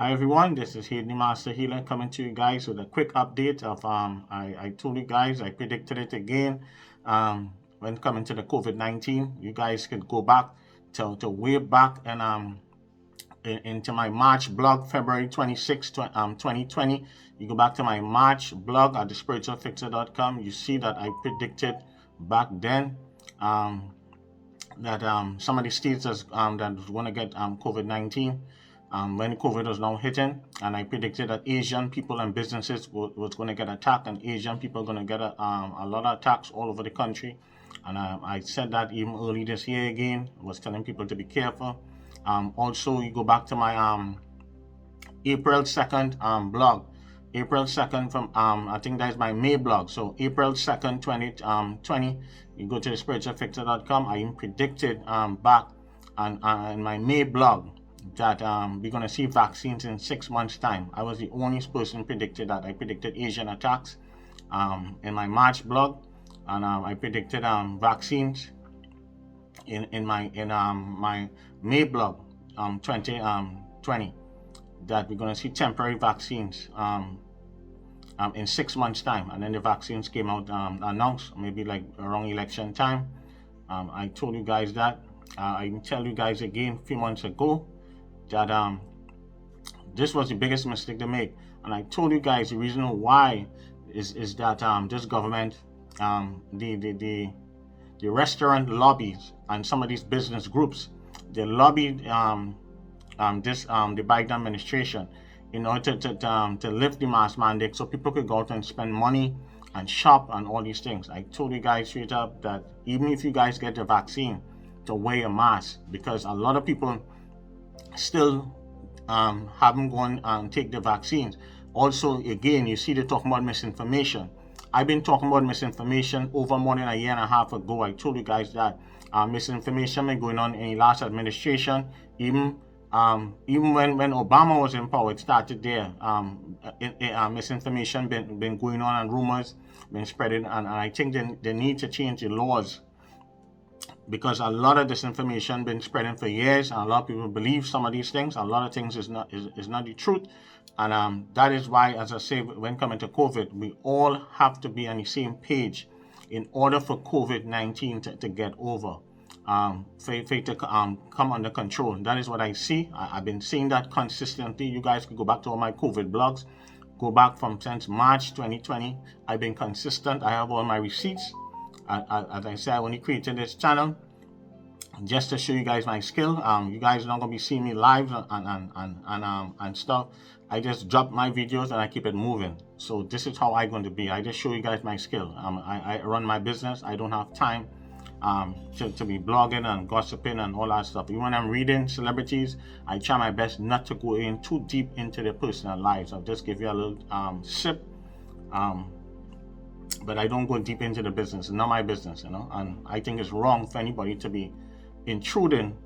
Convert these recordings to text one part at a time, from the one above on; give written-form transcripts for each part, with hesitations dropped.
Hi everyone, this is Hayden Master Healer coming to you guys with a quick update of I told you guys, I predicted it again. When coming to the COVID-19, you guys could go back to way back and into my March blog, February 26, 2020. You go back to my March blog at thespiritualfixer.com. You see that I predicted back then that some of the states that was going to get COVID-19 when COVID was now hitting, and I predicted that Asian people and businesses was going to get attacked, and Asian people are going to get a lot of attacks all over the country. And I said that even early this year again, was telling people to be careful. Also, you go back to my April 2nd blog. April 2nd from, I think that's my May blog. So April 2nd, 2020, you go to thespiritualfixer.com. I even predicted back on my May blog that we're going to see vaccines in 6 months' time. I was the only person predicted that. I predicted Asian attacks in my March blog, and I predicted vaccines in my May blog 2020 that we're going to see temporary vaccines in 6 months' time. And then the vaccines came out announced maybe like around election time. I told you guys that. I can tell you guys again a few months ago that this was the biggest mistake to make. And I told you guys the reason why is that this government, the restaurant lobbies and some of these business groups, they lobbied the Biden administration in order to lift the mask mandate so people could go out and spend money and shop and all these things. I told you guys straight up that even if you guys get the vaccine, to wear a mask, because a lot of people still haven't gone and take the vaccines. Also, again, you see they talking about misinformation. I've been talking about misinformation over more than a year and a half ago. I told you guys that misinformation been going on in the last administration. Even when Obama was in power, it started there. Misinformation been going on and rumors been spreading, and I think they need to change the laws, because a lot of disinformation been spreading for years, and a lot of people believe some of these things. A lot of things is not the truth, and that is why, as I say, when coming to COVID, we all have to be on the same page in order for COVID-19 to get over, for it to come under control. That is what I see. I've been seeing that consistently. You guys can go back to all my COVID blogs, go back from since March 2020. I've been consistent. I have all my receipts. As I said, I only created this channel just to show you guys my skill. You guys are not gonna be seeing me live and stuff. I just drop my videos and I keep it moving. So this is how I'm going to be. I just show you guys my skill. I run my business. I don't have time to be blogging and gossiping and all that stuff. Even when I'm reading celebrities, I try my best not to go in too deep into their personal lives. I'll just give you a little sip. But I don't go deep into the business. It's not my business, you know. And I think it's wrong for anybody to be intruding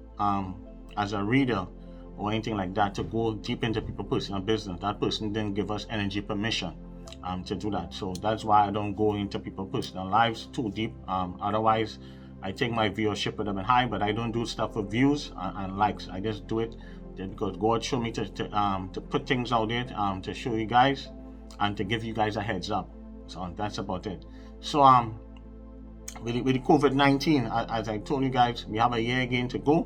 as a reader or anything like that, to go deep into people's personal business. That person didn't give us energy permission to do that. So that's why I don't go into people's personal lives too deep. Otherwise, I think my viewership would have been high, but I don't do stuff for views and likes. I just do it because God showed me to put things out there to show you guys and to give you guys a heads up. So that's about it. So with the COVID-19, as I told you guys, we have a year again to go,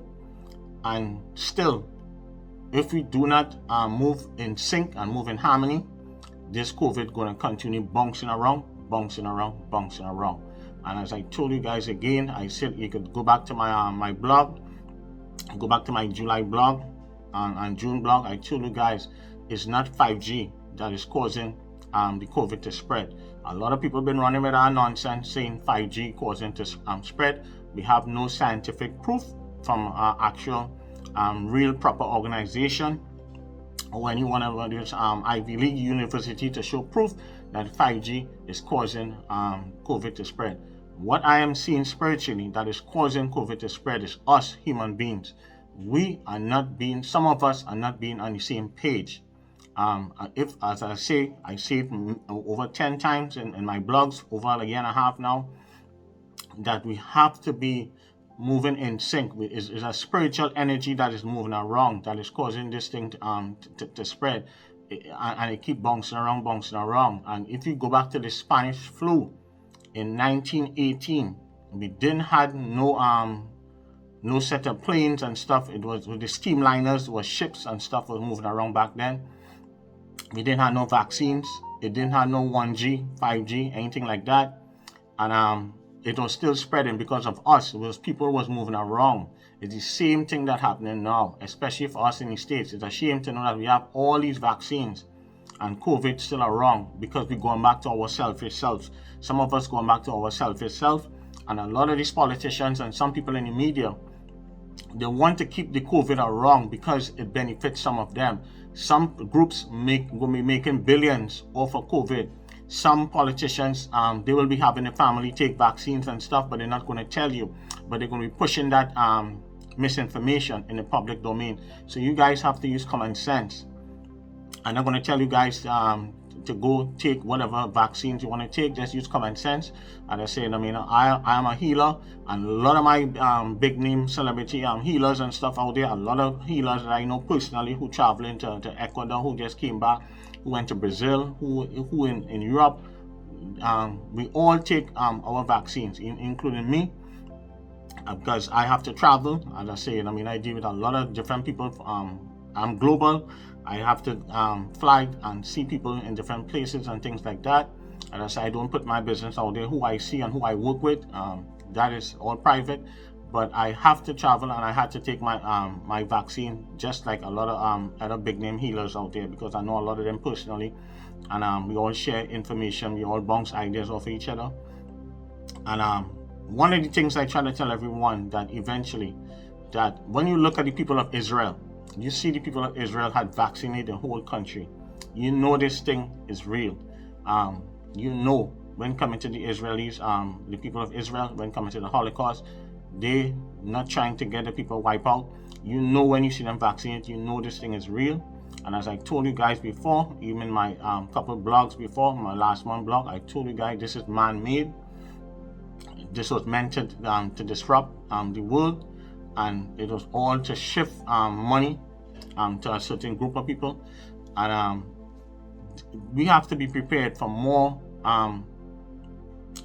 and still, if we do not move in sync and move in harmony, this COVID gonna continue bouncing around. And as I told you guys again, I said you could go back to my blog, go back to my July blog and June blog. I told you guys it's not 5G that is causing the COVID to spread. A lot of people have been running with our nonsense saying 5G causing to spread. We have no scientific proof from actual real proper organization or any one of these Ivy League university to show proof that 5G is causing COVID to spread. What I am seeing spiritually that is causing COVID to spread is us human beings. We are not being, some of us are not being on the same page. If, as I say it over 10 times in my blogs over a year and a half now, that we have to be moving in sync. Is a spiritual energy that is moving around, that is causing this thing to spread. And it keep bouncing around. And if you go back to the Spanish flu in 1918, we didn't have no set of planes and stuff. It was with the steamliners, was ships and stuff was moving around back then. We didn't have no vaccines. It didn't have no 1G, 5G, anything like that. And it was still spreading because of us. It was people was moving around. It's the same thing that happening now, especially for us in the States. It's a shame to know that we have all these vaccines and COVID still around because we're going back to our selfish selves. Some of us going back to our selfish self, and a lot of these politicians and some people in the media, they want to keep the COVID around because it benefits some of them. Some groups will be making billions off of COVID. Some politicians, they will be having a family take vaccines and stuff, but they're not going to tell you. But they're going to be pushing that misinformation in the public domain. So you guys have to use common sense. I'm not going to tell you guys to go take whatever vaccines you want to take. Just use common sense. As I said, I am a healer, and a lot of my big name celebrity healers and stuff out there, a lot of healers that I know personally who traveling to Ecuador, who just came back, who went to Brazil, who in Europe. We all take our vaccines, including me, because I have to travel. As I said, I deal with a lot of different people. I'm global. I have to fly and see people in different places and things like that. As I say, I don't put my business out there, who I see and who I work with. That is all private. But I have to travel, and I had to take my my vaccine, just like a lot of other big name healers out there, because I know a lot of them personally. And we all share information. We all bounce ideas off each other. And one of the things I try to tell everyone, that eventually, that when you look at the people of Israel, you see the people of Israel had vaccinated the whole country. You know this thing is real. You know when coming to the Israelis, the people of Israel, when coming to the Holocaust, they not trying to get the people wiped out. You know when you see them vaccinated, you know this thing is real. And as I told you guys before, even my couple blogs before, my last one blog, I told you guys this is man-made. This was meant to disrupt the world. And it was all to shift money to a certain group of people. And we have to be prepared for more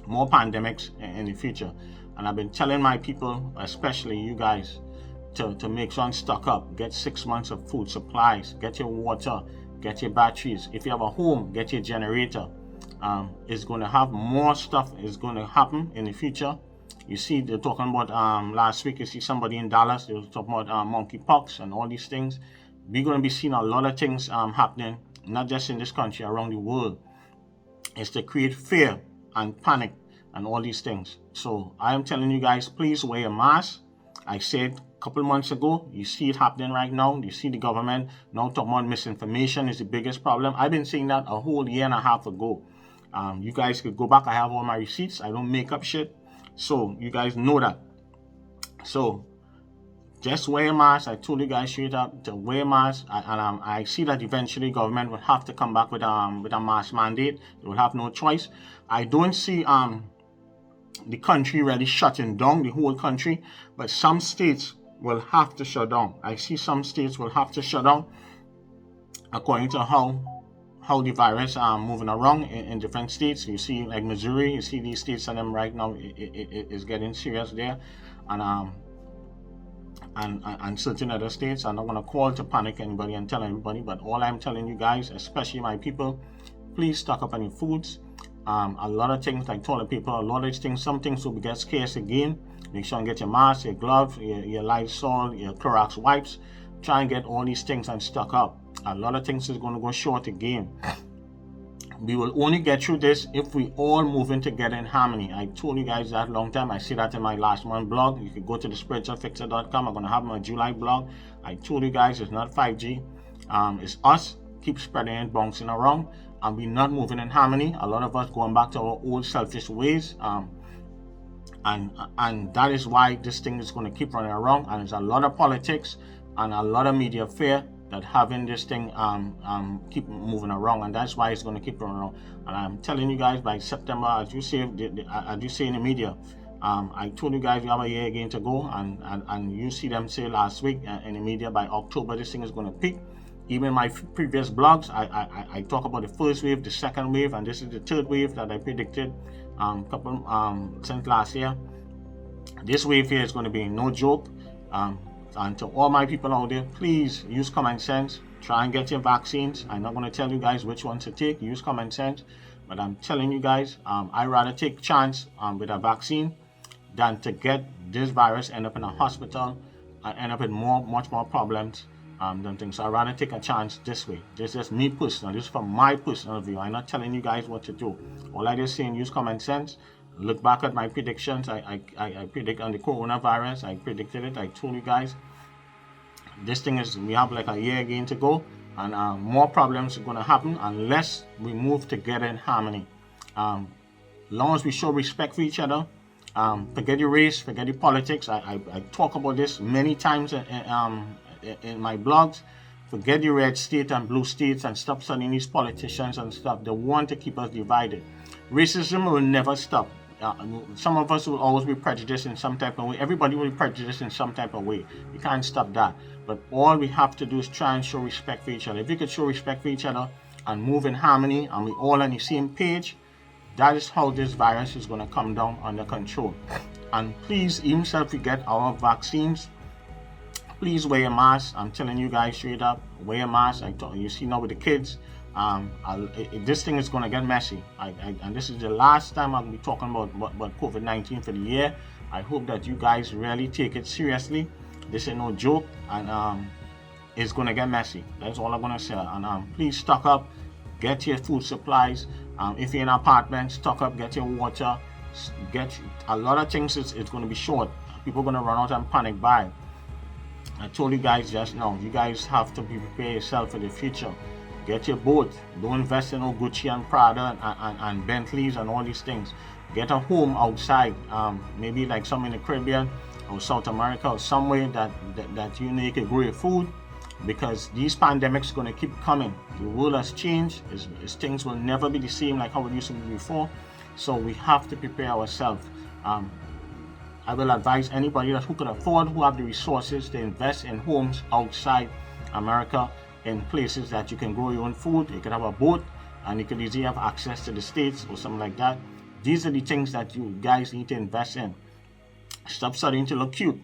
pandemics in the future. And I've been telling my people, especially you guys, to make sure and stock up. Get 6 months of food supplies. Get your water. Get your batteries. If you have a home, get your generator. It's going to have more stuff is going to happen in the future. You see, they're talking about last week. You see somebody in Dallas. They were talking about monkeypox and all these things. We're going to be seeing a lot of things happening, not just in this country, around the world. It's to create fear and panic and all these things. So I am telling you guys, please wear a mask. I said a couple months ago. You see it happening right now. You see the government now talking about misinformation is the biggest problem. I've been saying that a whole year and a half ago. You guys could go back. I have all my receipts. I don't make up shit. So you guys know that. So just wear a mask. I told you guys straight up to wear a mask. And I see that eventually government will have to come back with a mask mandate. They will have no choice. I don't see the country really shutting down, the whole country, but some states will have to shut down. I see some states will have to shut down according to how the virus moving around in different states. You see, like Missouri, you see these states and them right now, it is getting serious there, and certain other states. I'm not going to call to panic anybody and tell everybody, but all I'm telling you guys, especially my people, please stock up on your foods. A lot of things like toilet paper, a lot of things, some things will get scarce again. Make sure and get your mask, your gloves, your Lysol, your Clorox wipes. Try and get all these things and stock up. A lot of things is going to go short again. We will only get through this if we all move in together in harmony. I told you guys that a long time. I see that in my last one blog. You can go to the spiritualfixer.com. I'm going to have my July blog. I told you guys it's not 5G. It's us. Keep spreading and bouncing around. And we're not moving in harmony. A lot of us going back to our old selfish ways. And that is why this thing is going to keep running around. And there's a lot of politics and a lot of media fear that having this thing keep moving around, and that's why it's going to keep running around. And I'm telling you guys, by September, as you say in the media, I told you guys we have a year again to go, and you see them say last week in the media by October this thing is going to peak. Even my previous blogs, I talk about the first wave, the second wave, and this is the third wave that I predicted since last year. This wave here is going to be no joke. And to all my people out there, please use common sense. Try and get your vaccines. I'm not going to tell you guys which ones to take. Use common sense. But I'm telling you guys, I'd rather take a chance with a vaccine than to get this virus, end up in a hospital, and end up with much more problems than things. So I'd rather take a chance this way. This is me personal. This is from my personal view. I'm not telling you guys what to do. All I just saying, use common sense. Look back at my predictions. I predict on the coronavirus. I predicted it. I told you guys. This thing is, we have like a year again to go, and more problems are going to happen unless we move together in harmony. Long as we show respect for each other, forget your race, forget your politics. I talk about this many times in my blogs. Forget your red state and blue states and stop studying these politicians and stuff. They want to keep us divided. Racism will never stop. Some of us will always be prejudiced in some type of way. Everybody will be prejudiced in some type of way. You can't stop that. But all we have to do is try and show respect for each other. If we could show respect for each other and move in harmony and we all on the same page, that is how this virus is going to come down under control. And please, even if we get our vaccines, please wear a mask. I'm telling you guys straight up, wear a mask. You see now with the kids, this thing is going to get messy. And this is the last time I'll be talking about COVID-19 for the year. I hope that you guys really take it seriously. This ain't no joke, and it's going to get messy. That's all I'm going to say. And please stock up, get your food supplies. If you're in an apartment, stock up, get your water. Get a lot of things. It's going to be short. People are going to run out and panic buy. I told you guys just now, you guys have to prepare yourself for the future. Get your boat. Don't invest in no Gucci and Prada and Bentleys and all these things. Get a home outside, maybe like some in the Caribbean or South America or somewhere that you know you can grow your food, because these pandemics are going to keep coming. The world has changed. Things will never be the same like how it used to be before. So we have to prepare ourselves. I will advise anybody who can afford, who have the resources, to invest in homes outside America, in places that you can grow your own food. You can have a boat, and you can easily have access to the States or something like that. These are the things that you guys need to invest in. Stop studying to look cute.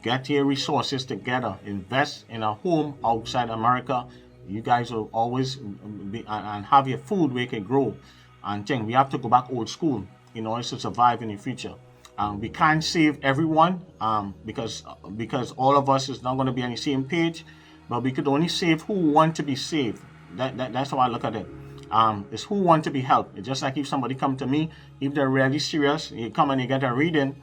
Get your resources together. Invest in a home outside America. You guys will always be and have your food where you can grow. And think we have to go back old school in order to survive in the future. We can't save everyone because all of us is not going to be on the same page. But we could only save who want to be saved. That's how I look at it. It's who want to be helped. It's just like if somebody come to me, if they're really serious, you come and you get a reading,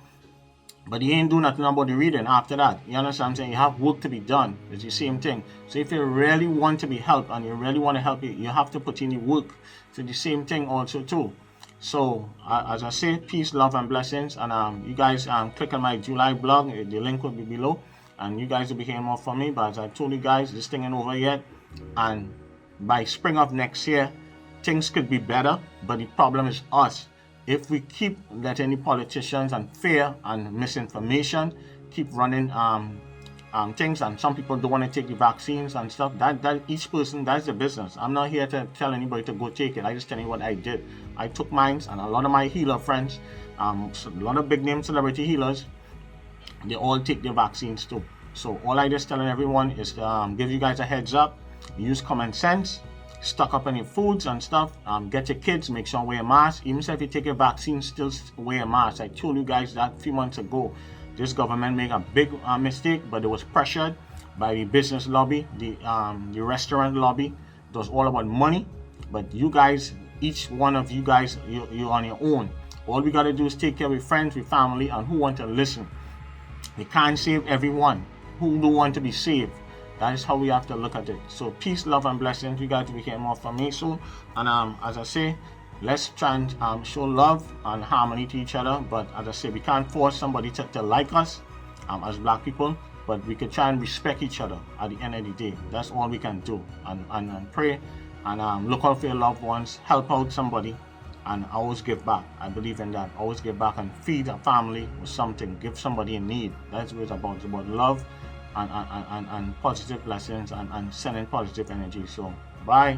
but you ain't do nothing about the reading after that. You understand what I'm saying? You have work to be done. It's the same thing. So if you really want to be helped and you really want to help you have to put in the work. So the same thing also too. So as I say, peace, love, and blessings. And you guys click on my July blog. The link will be below. And you guys will be hearing more from me. But as I told you guys, this thing ain't over yet. And by spring of next year, things could be better. But the problem is us. If we keep letting the politicians and fear and misinformation keep running things, and some people don't want to take the vaccines and stuff, that each person, that's the business. I'm not here to tell anybody to go take it. I just tell you what I did. I took mine, and a lot of my healer friends, a lot of big name celebrity healers, they all take their vaccines too. So all I just telling everyone is to give you guys a heads up. Use common sense. Stock up on your foods and stuff. Get your kids, make sure wear a mask. Even if you take a vaccine, still wear a mask. I told you guys that a few months ago. This government made a big mistake, but it was pressured by the business lobby, the restaurant lobby. It was all about money. But you guys, each one of you guys, you're on your own. All we got to do is take care of your friends, your family, and who want to listen. We can't save everyone. Who don't want to be saved? That is how we have to look at it. So peace, love, and blessings. You guys will be hearing more from me soon. And as I say, let's try and show love and harmony to each other. But as I say, we can't force somebody to like us as black people. But we can try and respect each other at the end of the day. That's all we can do. And pray and look out for your loved ones. Help out somebody. and always give back. I believe in that. Always give back and feed a family with something. Give somebody in need. That's what it's about. It's about love and positive lessons and sending positive energy. So bye.